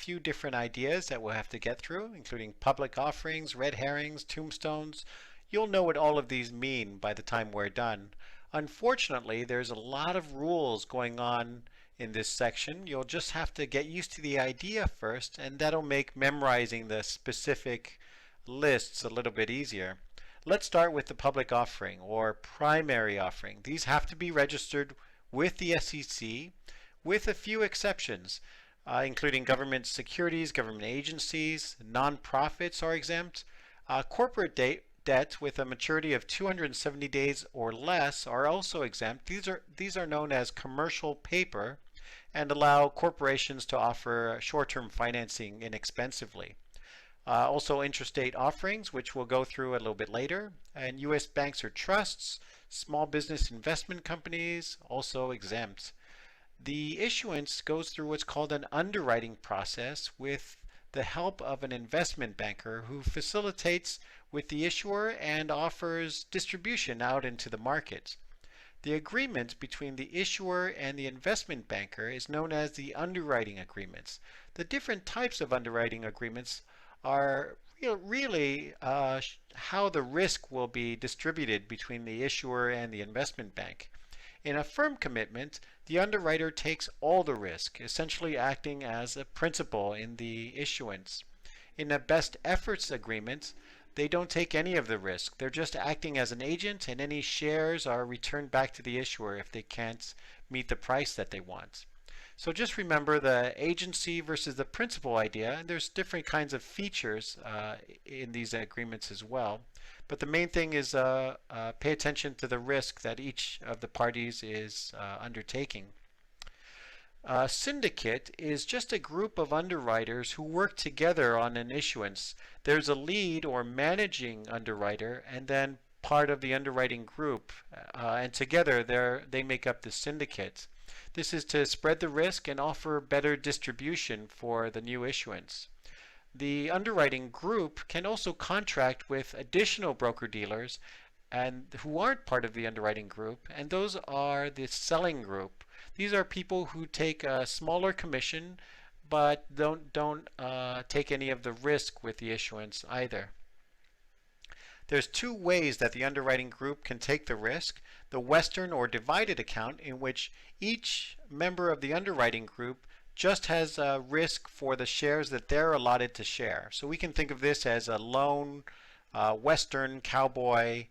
few different ideas that we'll have to get through, including public offerings, red herrings, tombstones. You'll know what all of these mean by the time we're done. Unfortunately, there's a lot of rules going on in this section. You'll just have to get used to the idea first, and that'll make memorizing the specific lists a little bit easier. Let's start with the public offering or primary offering. These have to be registered with the SEC with a few exceptions, including government securities, government agencies, nonprofits are exempt. Corporate debt with a maturity of 270 days or less are also exempt. These are known as commercial paper and allow corporations to offer short-term financing inexpensively. Also intrastate offerings, which we'll go through a little bit later, and U.S. banks or trusts, small business investment companies, also exempt. The issuance goes through what's called an underwriting process with the help of an investment banker who facilitates with the issuer and offers distribution out into the market. The agreement between the issuer and the investment banker is known as the underwriting agreements. The different types of underwriting agreements are really how the risk will be distributed between the issuer and the investment bank. In a firm commitment, the underwriter takes all the risk, essentially acting as a principal in the issuance. In a best efforts agreement, they don't take any of the risk. They're just acting as an agent, and any shares are returned back to the issuer if they can't meet the price that they want. So just remember the agency versus the principal idea, and there's different kinds of features in these agreements as well. But the main thing is pay attention to the risk that each of the parties is undertaking. A syndicate is just a group of underwriters who work together on an issuance. There's a lead or managing underwriter and then part of the underwriting group, and together they make up the syndicate. This is to spread the risk and offer better distribution for the new issuance. The underwriting group can also contract with additional broker-dealers and who aren't part of the underwriting group, and those are the selling group. These are people who take a smaller commission but don't take any of the risk with the issuance either. There's two ways that the underwriting group can take the risk. The Western or divided account, in which each member of the underwriting group just has a risk for the shares that they're allotted to share. So we can think of this as a lone Western cowboy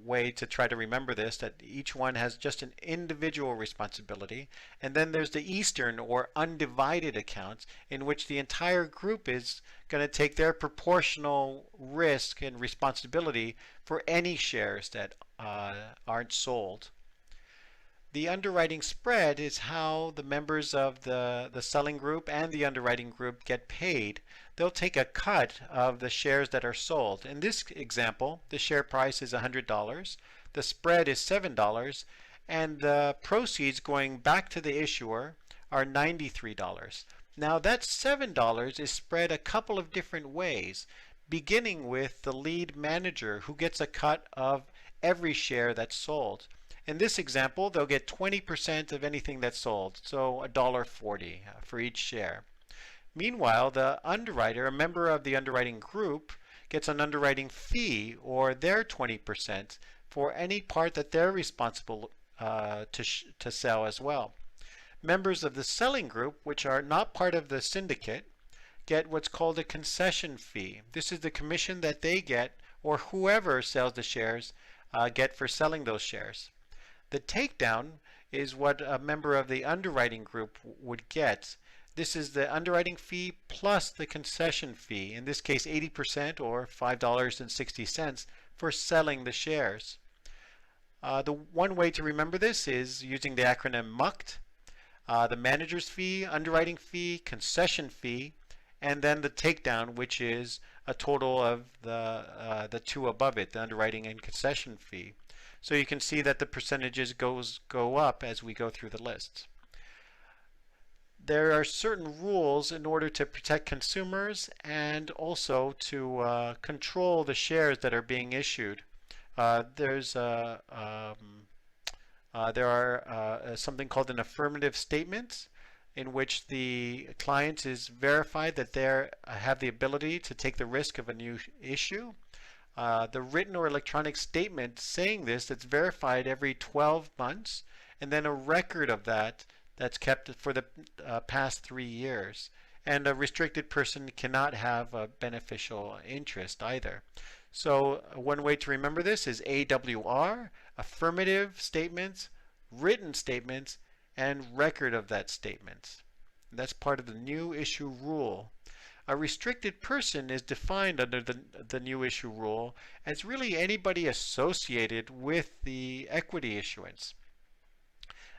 way to try to remember this, that each one has just an individual responsibility. And then there's the Eastern or undivided account, in which the entire group is going to take their proportional risk and responsibility for any shares that aren't sold. The underwriting spread is how the members of the selling group and the underwriting group get paid. They'll take a cut of the shares that are sold. In this example, the share price is $100, the spread is $7, and the proceeds going back to the issuer are $93. Now that $7 is spread a couple of different ways, beginning with the lead manager who gets a cut of every share that's sold. In this example, they'll get 20% of anything that's sold, so $1.40 for each share. Meanwhile, the underwriter, a member of the underwriting group, gets an underwriting fee, or their 20%, for any part that they're responsible to sell as well. Members of the selling group, which are not part of the syndicate, get what's called a concession fee. This is the commission that they get, or whoever sells the shares, get for selling those shares. The takedown is what a member of the underwriting group would get. This is the underwriting fee plus the concession fee, in this case 80% or $5.60 for selling the shares. The one way to remember this is using the acronym MUCT, the manager's fee, underwriting fee, concession fee, and then the takedown, which is a total of the two above it, the underwriting and concession fee. So you can see that the percentages go up as we go through the lists. There are certain rules in order to protect consumers and also to control the shares that are being issued. There are something called an affirmative statement. in which the client is verified that they have the ability to take the risk of a new issue. The written or electronic statement saying this that's verified every 12 months, and then a record of that's kept for the past 3 years. And a restricted person cannot have a beneficial interest either. So one way to remember this is AWR, affirmative statements, written statements, and record of that statement. That's part of the new issue rule. A restricted person is defined under the new issue rule as really anybody associated with the equity issuance,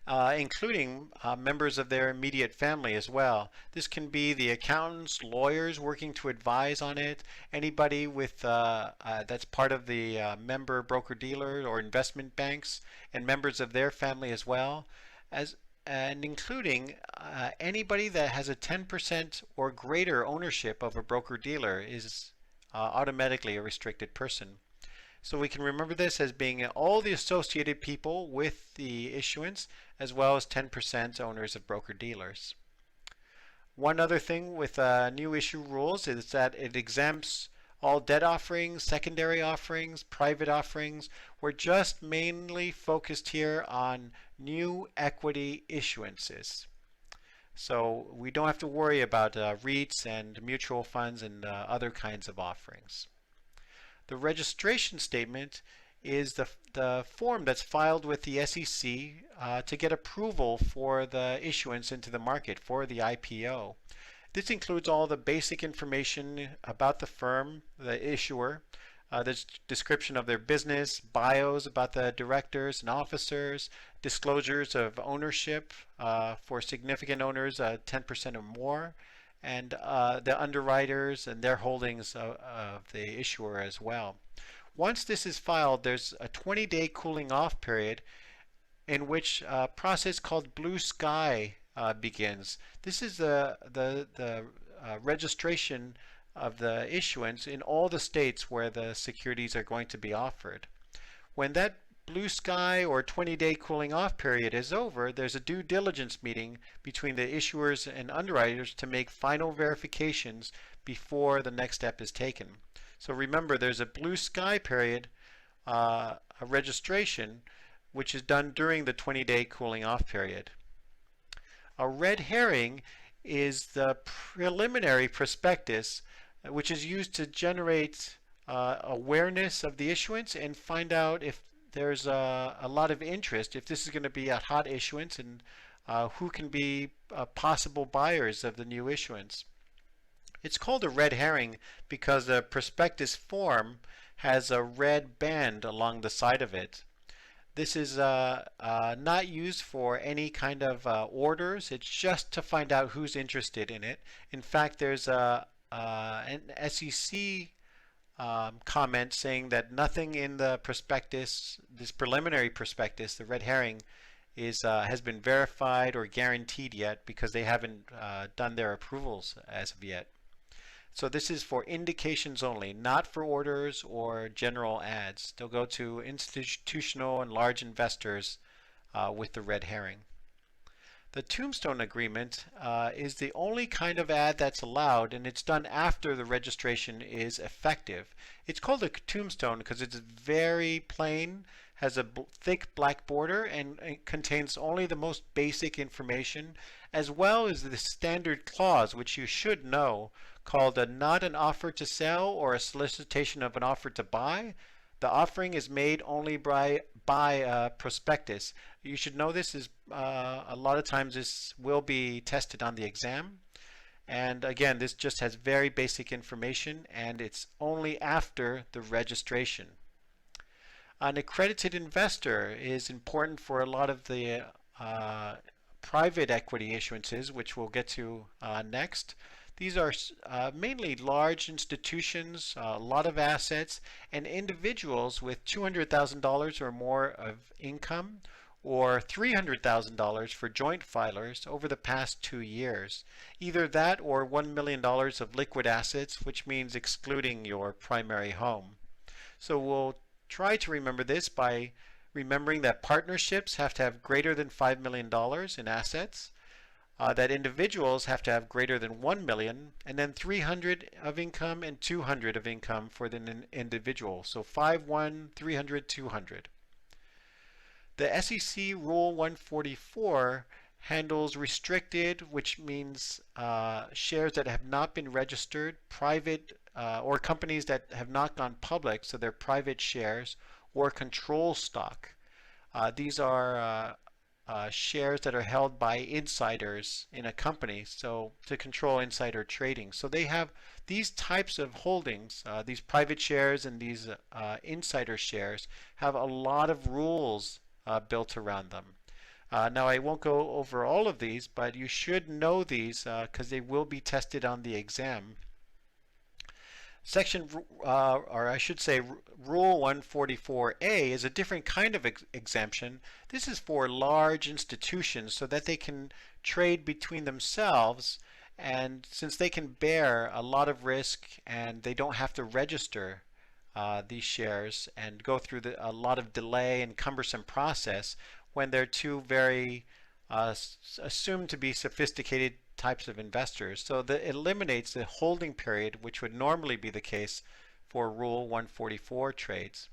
including members of their immediate family as well. This can be the accountants, lawyers working to advise on it, anybody with that's part of the member broker-dealer or investment banks, and members of their family as well, and including anybody that has a 10% or greater ownership of a broker-dealer is automatically a restricted person. So we can remember this as being all the associated people with the issuance, as well as 10% owners of broker-dealers. One other thing with new issue rules is that it exempts all debt offerings, secondary offerings, private offerings. We're just mainly focused here on new equity issuances. So we don't have to worry about REITs and mutual funds and other kinds of offerings. The registration statement is the form that's filed with the SEC to get approval for the issuance into the market for the IPO. This includes all the basic information about the firm, the issuer, the description of their business, bios about the directors and officers, disclosures of ownership for significant owners, 10% or more, and the underwriters and their holdings of the issuer as well. Once this is filed, there's a 20-day cooling off period in which a process called Blue Sky begins. This is the registration of the issuance in all the states where the securities are going to be offered. When that Blue Sky or 20-day cooling off period is over, there's a due diligence meeting between the issuers and underwriters to make final verifications before the next step is taken. So remember, there's a Blue Sky period, a registration, which is done during the 20-day cooling off period. A red herring is the preliminary prospectus, which is used to generate awareness of the issuance and find out if there's a lot of interest, if this is going to be a hot issuance, and who can be possible buyers of the new issuance. It's called a red herring because the prospectus form has a red band along the side of it. This is not used for any kind of orders. It's just to find out who's interested in it. In fact, there's an SEC comment saying that nothing in the prospectus, this preliminary prospectus, the red herring, has been verified or guaranteed yet because they haven't done their approvals as of yet. So this is for indications only, not for orders or general ads. They'll go to institutional and large investors with the red herring. The tombstone agreement is the only kind of ad that's allowed, and it's done after the registration is effective. It's called a tombstone because it's very plain, has a thick black border, and it contains only the most basic information, as well as the standard clause, which you should know, called a not an offer to sell or a solicitation of an offer to buy. The offering is made only by a prospectus. You should know this is a lot of times this will be tested on the exam. And again, this just has very basic information, and it's only after the registration. An accredited investor is important for a lot of the private equity issuances, which we'll get to next. These are mainly large institutions, a lot of assets, and individuals with $200,000 or more of income, or $300,000 for joint filers over the past 2 years. Either that or $1 million of liquid assets, which means excluding your primary home. So we'll try to remember this by remembering that partnerships have to have greater than $5 million in assets. that individuals have to have greater than 1 million, and then 300 of income and 200 of income for the individual. So 5, 1, 300, 200. The SEC Rule 144 handles restricted, which means shares that have not been registered, private or companies that have not gone public, so they're private shares, or control stock. These are shares that are held by insiders in a company, so to control insider trading. So they have these types of holdings, these private shares and these insider shares have a lot of rules built around them. Now I won't go over all of these, but you should know these because they will be tested on the exam. Section, or I should say, Rule 144A is a different kind of exemption. This is for large institutions so that they can trade between themselves, and since they can bear a lot of risk and they don't have to register these shares and go through a lot of delay and cumbersome process when they're two very assumed to be sophisticated types of investors. So it eliminates the holding period, which would normally be the case for Rule 144 trades.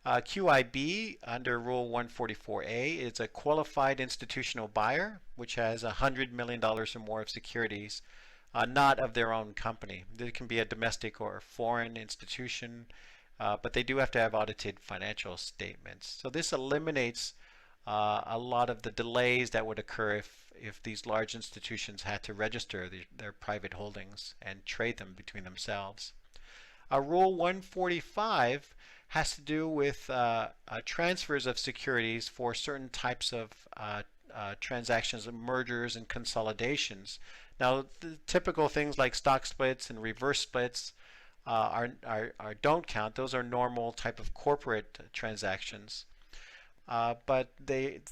QIB under Rule 144A is a qualified institutional buyer, which has $100 million or more of securities, not of their own company. It can be a domestic or foreign institution, but they do have to have audited financial statements. So this eliminates a lot of the delays that would occur if these large institutions had to register their private holdings and trade them between themselves. Rule 145 has to do with transfers of securities for certain types of transactions, mergers and consolidations. Now, the typical things like stock splits and reverse splits don't count. Those are normal type of corporate transactions. But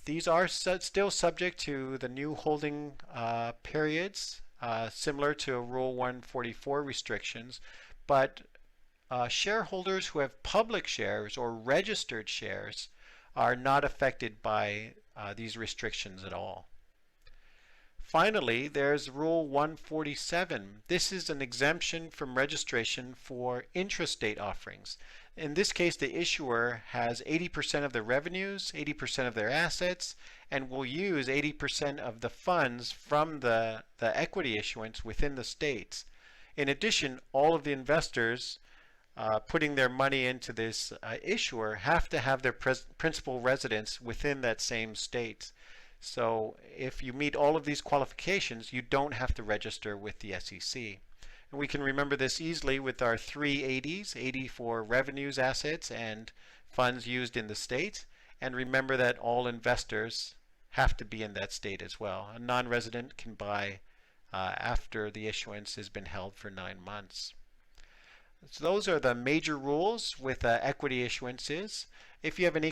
these are still subject to the new holding periods, similar to Rule 144 restrictions. But shareholders who have public shares or registered shares are not affected by these restrictions at all. Finally, there's Rule 147. This is an exemption from registration for intrastate offerings. In this case, the issuer has 80% of their revenues, 80% of their assets, and will use 80% of the funds from the equity issuance within the states. In addition, all of the investors putting their money into this issuer have to have their principal residence within that same state. So if you meet all of these qualifications, you don't have to register with the SEC. And we can remember this easily with our 3 80s, 80 for revenues, assets, and funds used in the state. And remember that all investors have to be in that state as well. A non-resident can buy after the issuance has been held for 9 months. So those are the major rules with equity issuances. If you have any